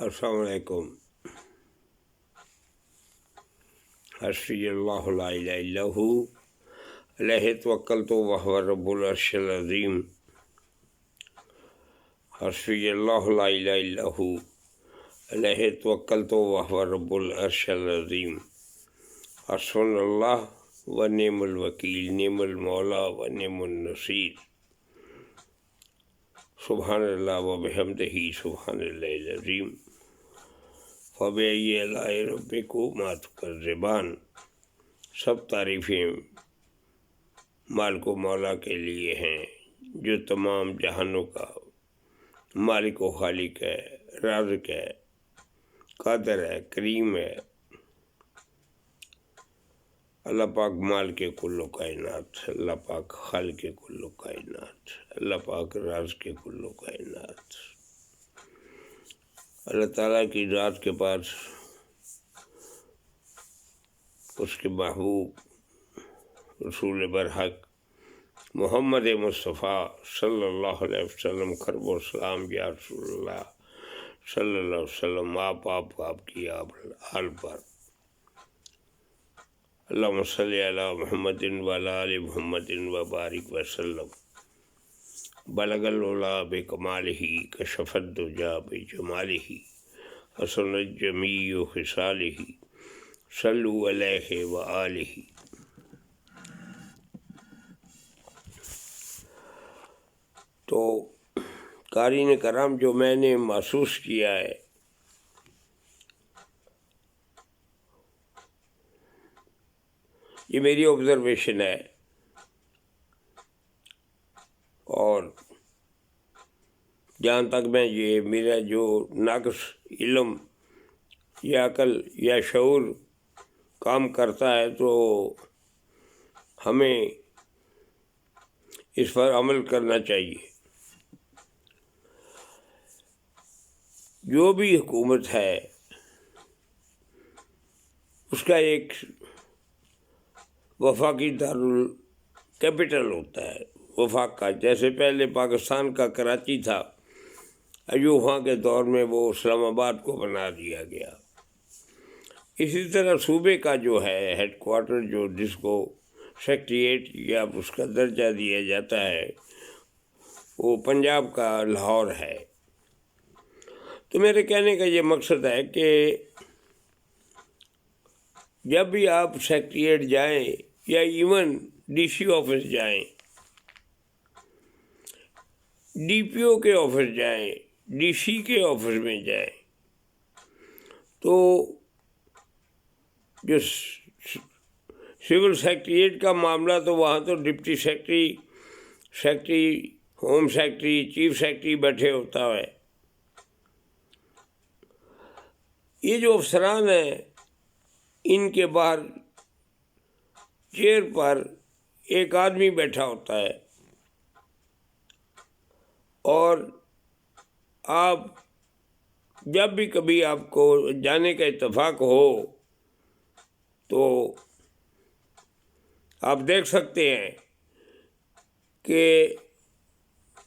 السلام علیکم۔ حسبی اللہ لا الہ الا ہو علیہ توکلت وہو رب العرش العظیم۔ حسبی اللہ لا الہ الا ہو علیہ توکلت وہو رب العرش العظیم۔ حسبنا اللہ و نعم الوکیل، نعم المولا و نعم النصیر۔ سبحان اللہ و بحمدہ سبحان اللہ العظیم۔ فبأي آلاء ربكما تكذبان۔ سب تعریفیں مالک و مولا کے لیے ہیں جو تمام جہانوں کا مالک و خالق ہے، رازق ہے، قادر ہے، کریم ہے۔ اللہ پاک مالک کل کائنات، اللہ پاک خالق کل کائنات، اللہ پاک رازق کل کائنات۔ اللہ تعالیٰ کی ذات کے پاس اس کے محبوب رسول برحق محمد مصطفیٰ صلی اللہ علیہ وسلم خرب و سلام یا رسول اللہ صلی اللہ علیہ وسلم، آپ کی آل پر اللہم صلی علی محمد وعلی آل محمد وبارک وسلم۔ بلغ العلا بکمالہ، کشف الدجی بجمالہ، حسن الجمیع خصالہ، صلوا علیہ وآلہ۔ تو قارئین کرام، جو میں نے محسوس کیا ہے یہ میری آبزرویشن ہے، اور جہاں تک میں یہ میرا جو ناقص علم یا عقل یا شعور کام کرتا ہے تو ہمیں اس پر عمل کرنا چاہیے۔ جو بھی حکومت ہے اس کا ایک وفاقی کیپٹل ہوتا ہے، وفاق کا۔ جیسے پہلے پاکستان کا کراچی تھا، ایوب خان کے دور میں وہ اسلام آباد کو بنا دیا گیا۔ اسی طرح صوبے کا جو ہے ہیڈ کوارٹر، جو جس کو سیکریٹریٹ یا اس کا درجہ دیا جاتا ہے، وہ پنجاب کا لاہور ہے۔ تو میرے کہنے کا یہ مقصد ہے کہ جب بھی آپ سیکریٹریٹ جائیں یا ایون ڈی سی آفس جائیں، ڈی پی او کے آفس جائیں، ڈی سی کے آفس میں جائیں، تو جو سول سیکریٹریٹ کا معاملہ تو وہاں تو deputy secretary, home secretary, chief secretary بیٹھے ہوتا ہے۔ یہ جو افسران ہیں، ان کے باہر چیئر پر ایک آدمی بیٹھا ہوتا ہے، اور آپ جب بھی کبھی آپ کو جانے کا اتفاق ہو تو آپ دیکھ سکتے ہیں کہ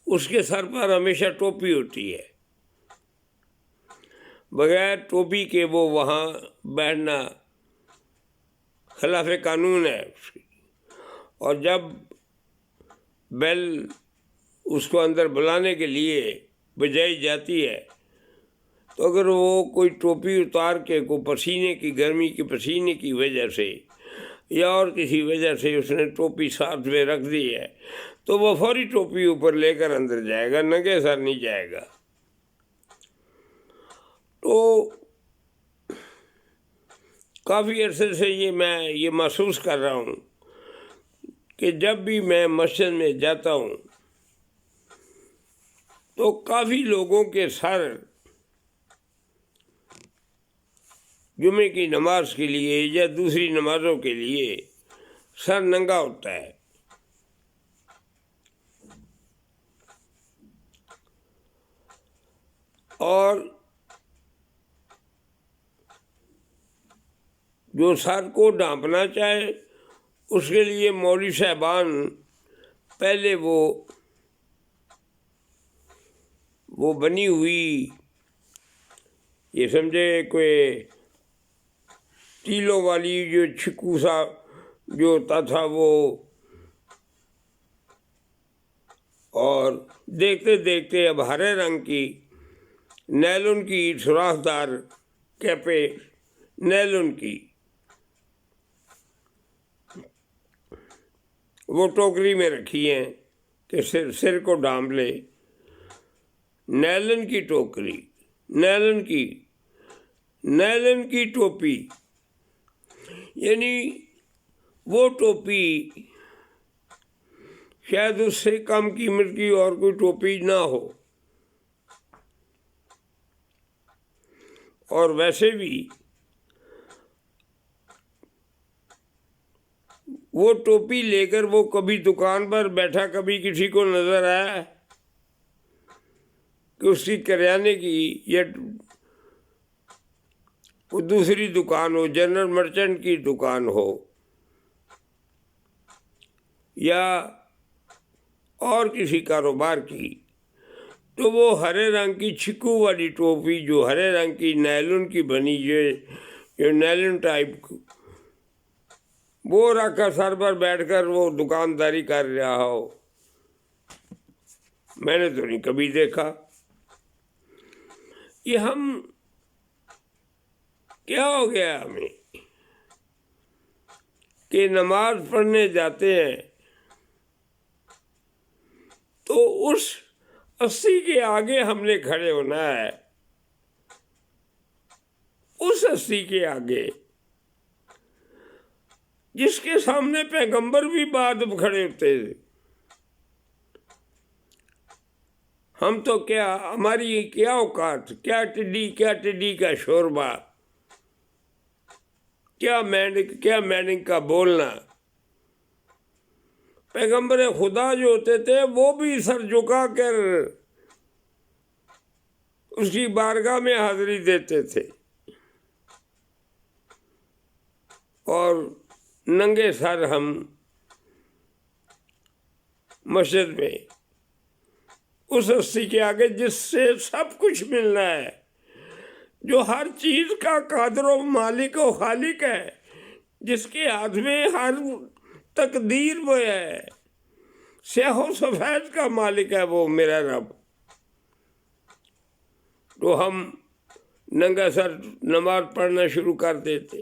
اس کے سر پر ہمیشہ ٹوپی ہوتی ہے۔ بغیر ٹوپی کے وہ وہاں بیٹھنا خلاف قانون ہے۔ اور جب بیل اس کو اندر بلانے کے لیے بجائی جاتی ہے تو اگر وہ کوئی ٹوپی اتار کے کوئی پسینے کی گرمی کی پسینے کی وجہ سے یا اور کسی وجہ سے اس نے ٹوپی ساتھ میں رکھ دی ہے تو وہ فوری ٹوپی اوپر لے کر اندر جائے گا، ننگے سر نہیں جائے گا۔ تو کافی عرصے سے میں یہ محسوس کر رہا ہوں کہ جب بھی میں مسجد میں جاتا ہوں تو کافی لوگوں کے سر جمعے کی نماز کے لیے یا دوسری نمازوں کے لیے سر ننگا ہوتا ہے۔ اور جو سر کو ڈھانپنا چاہے اس کے لیے مولوی صاحبان پہلے وہ بنی ہوئی یہ سمجھے کوئی تیلوں والی جو چھکو سا جو ہوتا تھا وہ، اور دیکھتے دیکھتے اب ہرے رنگ کی نیلون کی سوراخ دار کیپیں، نیلون کی، وہ ٹوکری میں رکھی ہیں کہ سر کو ڈھانپ لے، نیلن کی ٹوکری، نیلن کی ٹوپی، یعنی وہ ٹوپی شاید اس سے کم قیمت کی اور کوئی ٹوپی نہ ہو، اور ویسے بھی وہ ٹوپی لے کر وہ کبھی دکان پر بیٹھا، کبھی کسی کو نظر آیا کہ اس کی کریانے کی یا وہ دوسری دکان ہو، جنرل مرچنٹ کی دکان ہو یا اور کسی کاروبار کی، تو وہ ہرے رنگ کی چھکو والی ٹوپی جو ہرے رنگ کی نیلون کی بنی، جو نیلون ٹائپ، وہ رکھ کر سر پر بیٹھ کر وہ دکانداری کر رہا ہو، میں نے تو نہیں کبھی دیکھا۔ یہ ہم کیا ہو گیا ہمیں کہ نماز پڑھنے جاتے ہیں تو اس ہستی کے آگے ہم نے کھڑے ہونا ہے، اس ہستی کے آگے جس کے سامنے پیغمبر بھی بعد میں کھڑے ہوتے تھے۔ ہم تو کیا، ہماری کیا اوقات، کیا ٹڈی کا شوربہ، کیا میننگ کا بولنا۔ پیغمبر خدا جو ہوتے تھے وہ بھی سر جھکا کر اس کی بارگاہ میں حاضری دیتے تھے، اور ننگے سر ہم مسجد میں اس ہستی کے آگے جس سے سب کچھ ملنا ہے، جو ہر چیز کا قادر و مالک و خالق ہے، جس کے ہاتھ میں ہر تقدیر وہ ہے، سیاہ و سفید کا مالک ہے وہ میرا رب، تو ہم ننگا سر نماز پڑھنا شروع کر دیتے۔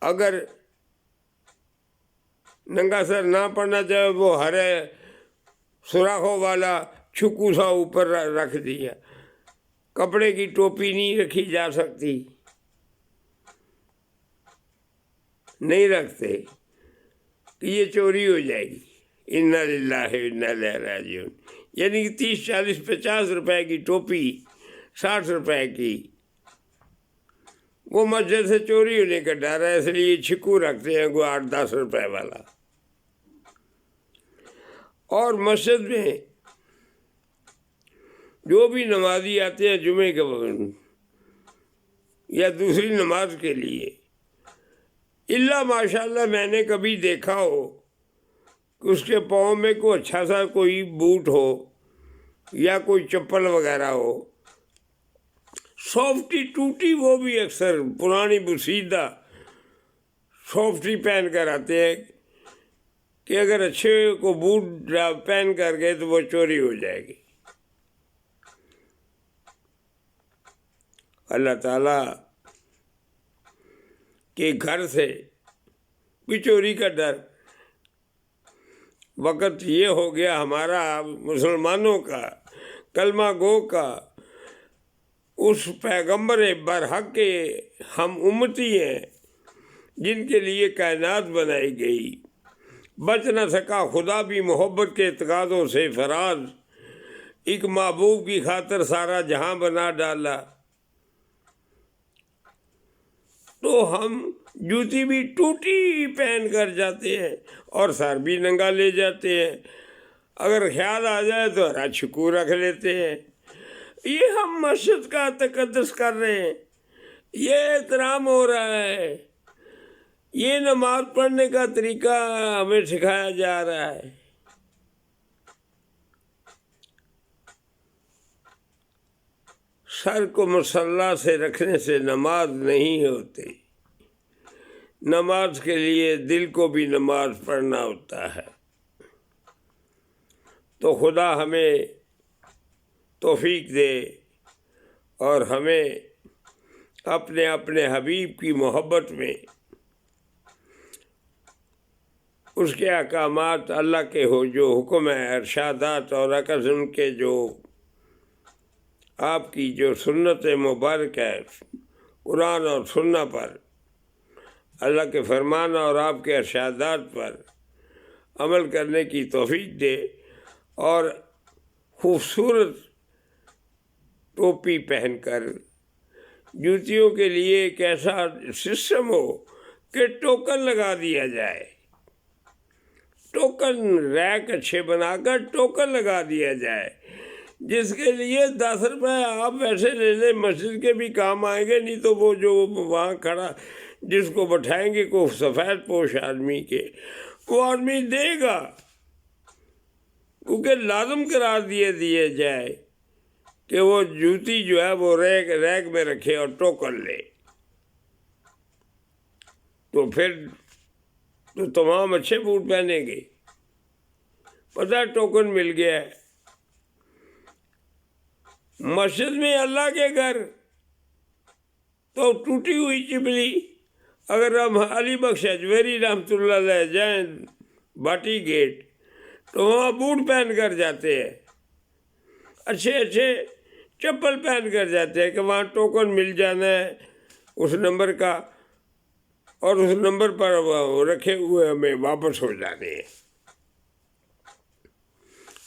اگر ننگا سر نہ پڑھنا چاہے وہ ہرے سوراخوں والا چھکو سا اوپر رکھ دیا، کپڑے کی ٹوپی نہیں رکھی جا سکتی، نہیں رکھتے کہ یہ چوری ہو جائے گی، انا للہ و انا الیہ راجعون، یعنی 30 40 50 روپے کی ٹوپی، 60 روپے کی، وہ مسجد سے چوری ہونے کا ڈر ہے، اس لیے چھکو رکھتے ہیں وہ 8 10 روپے والا۔ اور مسجد میں جو بھی نمازی آتے ہیں جمعے کے وقت یا دوسری نماز کے لیے، الا ماشاء اللہ میں نے کبھی دیکھا ہو کہ اس کے پاؤں میں کوئی اچھا سا کوئی بوٹ ہو یا کوئی چپل وغیرہ ہو، سافٹی ٹوٹی، وہ بھی اکثر پرانی بسیدہ سافٹی پہن کر آتے ہیں کہ اگر اچھے کو بوٹ پہن کر گئے تو وہ چوری ہو جائے گی۔ اللہ تعالیٰ کے گھر سے بھی چوری کا ڈر، وقت یہ ہو گیا ہمارا مسلمانوں کا، کلمہ گو کا، اس پیغمبر برحق کے ہم امتی ہیں جن کے لیے کائنات بنائی گئی، بچ نہ سکا خدا بھی محبت کے اعتقادوں سے فراز، ایک محبوب کی خاطر سارا جہاں بنا ڈالا، تو ہم جوتی بھی ٹوٹی پہن کر جاتے ہیں اور سر بھی ننگا لے جاتے ہیں، اگر خیال آ جائے تو ہرا چھکو رکھ لیتے ہیں۔ یہ ہم مسجد کا تقدس کر رہے ہیں، یہ احترام ہو رہا ہے، یہ نماز پڑھنے کا طریقہ ہمیں سکھایا جا رہا ہے۔ سر کو مصلی سے رکھنے سے نماز نہیں ہوتی، نماز کے لیے دل کو بھی نماز پڑھنا ہوتا ہے۔ تو خدا ہمیں توفیق دے اور ہمیں اپنے اپنے حبیب کی محبت میں اس کے احکامات اللہ کے ہو جو حکم ہے، ارشادات اور عکس ان کے جو آپ کی جو سنت مبارک ہے، قرآن اور سنت پر، اللہ کے فرمان اور آپ کے ارشادات پر عمل کرنے کی توفیق دے، اور خوبصورت ٹوپی پہن کر جوتیوں کے لیے ایک ایسا سسٹم ہو کہ ٹوکن لگا دیا جائے، ٹوکن ریک اچھے بنا کر ٹوکن لگا دیا جائے، جس کے لیے 10 روپے آپ ویسے لے لیں، مسجد کے بھی کام آئیں گے، نہیں تو وہ جو وہاں کھڑا جس کو بٹھائیں گے کو سفید پوش آدمی کے، وہ آدمی دے گا، کیونکہ لازم قرار دیے جائے کہ وہ جوتی جو ہے وہ ریک میں رکھے اور ٹوکن لے، تو پھر تو تمام اچھے بوٹ پہنیں گے۔ پتہ ٹوکن مل گیا ہے۔ مسجد میں اللہ کے گھر تو ٹوٹی ہوئی چپلی، اگر ہم علی بخش اجمیری رحمۃ اللہ علیہ جائیں باٹی گیٹ تو وہاں بوٹ پہن کر جاتے ہیں، اچھے اچھے چپل پہن کر جاتے ہیں کہ وہاں ٹوکن مل جانا ہے اس نمبر کا، اور اس نمبر پر رکھے ہوئے ہمیں واپس ہو جانے ہیں۔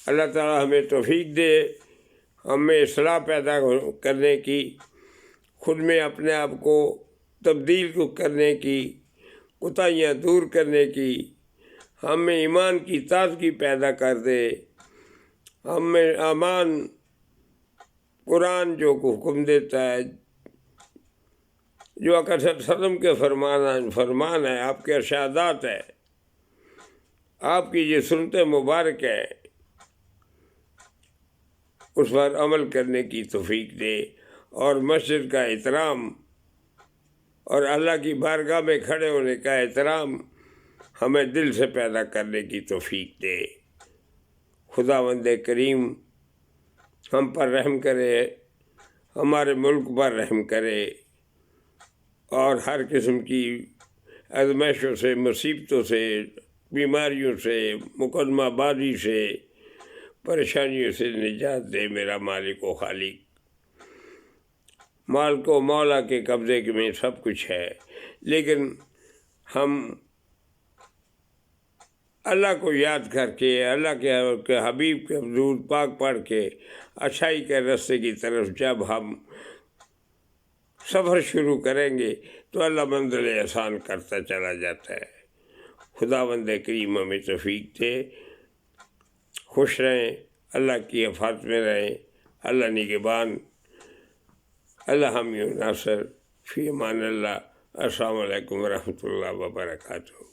اللہ تعالیٰ ہمیں توفیق دے، ہمیں اصلاح پیدا کرنے کی، خود میں اپنے آپ کو تبدیل کرنے کی، کوتاہیاں دور کرنے کی، ہمیں ایمان کی تازگی پیدا کر دے، ہمیں امان قرآن جو حکم دیتا ہے، جو آقا صلی اللہ علیہ وسلم کے فرمان ہے، آپ کے ارشادات ہے، آپ کی یہ سنت مبارک ہے، اس پر عمل کرنے کی توفیق دے، اور مسجد کا احترام اور اللہ کی بارگاہ میں کھڑے ہونے کا احترام ہمیں دل سے پیدا کرنے کی توفیق دے۔ خداوند کریم ہم پر رحم کرے، ہمارے ملک پر رحم کرے، اور ہر قسم کی آزمائشوں سے، مصیبتوں سے، بیماریوں سے، مقدمہ بازی سے، پریشانیوں سے نجات دے۔ میرا مالک و خالق، مال کو مولا کے قبضے میں سب کچھ ہے، لیکن ہم اللہ کو یاد کر کے، اللہ کے حبیب کے درود پاک پڑھ کے اچھائی کے راستے کی طرف جب ہم سفر شروع کریں گے تو اللہ منزل آسان کرتا چلا جاتا ہے۔ خداوند کریم ہمیں توفیق دے، خوش رہیں، اللہ کی حفاظت میں رہیں، اللہ نگہبان، اللہ حامی و ناصر، فی امان اللہ۔ السلام علیکم ورحمۃ اللہ وبرکاتہ۔